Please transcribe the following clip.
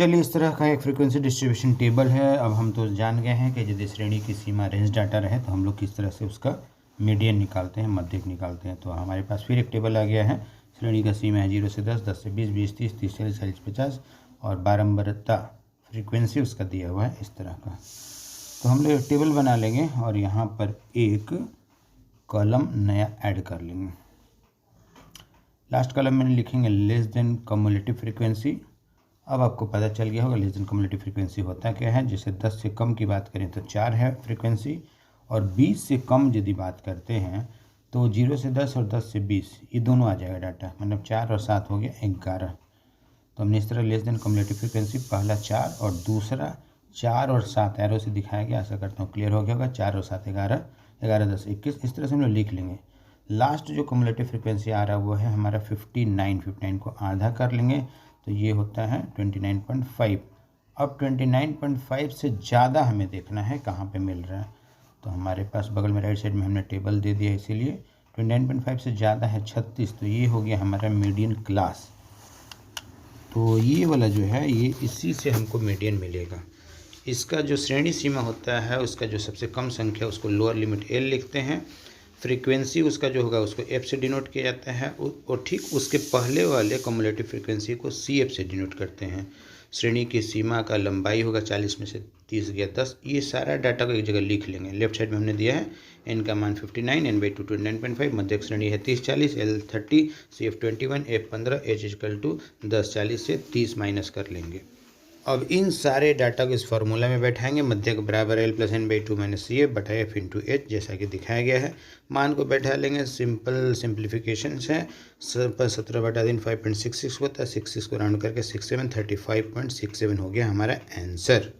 चलिए, इस तरह का एक फ्रीक्वेंसी डिस्ट्रीब्यूशन टेबल है। अब हम तो जान गए हैं कि यदि श्रेणी की सीमा रेंज डाटा रहे तो हम लोग किस तरह से उसका मीडियन निकालते हैं, मध्यक निकालते हैं। तो हमारे पास फिर एक टेबल आ गया है। श्रेणी का सीमा है 0 से 10, 10 से 20, 20 30, 30 40, 40 50 और बारंबारता फ्रीक्वेंसी उसका दिया हुआ है इस तरह का। तो हम लोग एक टेबल बना लेंगे और यहाँ पर एक कॉलम नया ऐड कर लेंगे। लास्ट कॉलम में लिखेंगे लेस देन कम्युलेटिव फ्रीक्वेंसी। अब आपको पता चल गया होगा लेस देन कम्युलेटिव फ्रीक्वेंसी होता क्या है। जैसे 10 से कम की बात करें तो 4 है फ्रीक्वेंसी, और 20 से कम यदि बात करते हैं तो 0 से 10 और 10 से 20 ये दोनों आ जाएगा डाटा, मतलब 4 और 7 हो गया 11। तो हमने इस तरह लेस देन कम्युलेटिव फ्रीक्वेंसी पहला 4 और दूसरा 4 और 7 एरो से दिखाया गया। आशा करता हूँ क्लियर हो गया होगा। 4 और 7 11, 11 10 21, इस तरह से हम लोग लिख लेंगे। लास्ट जो कम्युलेटिव फ्रीक्वेंसी आ रहा है वो है हमारा 59 को आधा कर लेंगे तो ये होता है 29.5। अब 29.5 से ज़्यादा हमें देखना है कहाँ पे मिल रहा है। तो हमारे पास बगल में राइट साइड में हमने टेबल दे दिया, इसीलिए 29.5 से ज़्यादा है 36, तो ये हो गया हमारा मीडियन क्लास। तो ये वाला जो है ये इसी से हमको मीडियन मिलेगा। इसका जो श्रेणी सीमा होता है उसका जो सबसे कम संख्या उसको लोअर लिमिट एल लिखते हैं। फ्रीक्वेंसी उसका जो होगा उसको एफ से डिनोट किया जाता है, और ठीक उसके पहले वाले कम्युलेटिव फ्रीक्वेंसी को सी एफ से डिनोट करते हैं। श्रेणी की सीमा का लंबाई होगा 40 में से 30 गया 10। ये सारा डाटा को एक जगह लिख लेंगे। लेफ्ट साइड में हमने दिया है एन का मान 59, एन बाई 2 29.5, मध्यक श्रेणी है 30 40, L 30, C F 21, F 15, H equal to 10 40 से 30 माइनस कर लेंगे। अब इन सारे डाटा को इस फार्मूला में बैठाएंगे। मध्यक बराबर L plus N by 2 minus C F बटा एफ इंटू एच, जैसा कि दिखाया गया है। मान को बैठा लेंगे, सिंपल सिंप्लीफिकेशन है। 17 बटा 3 5.66 होता है, 66 को राउंड करके 67 35.67 हो गया हमारा आंसर।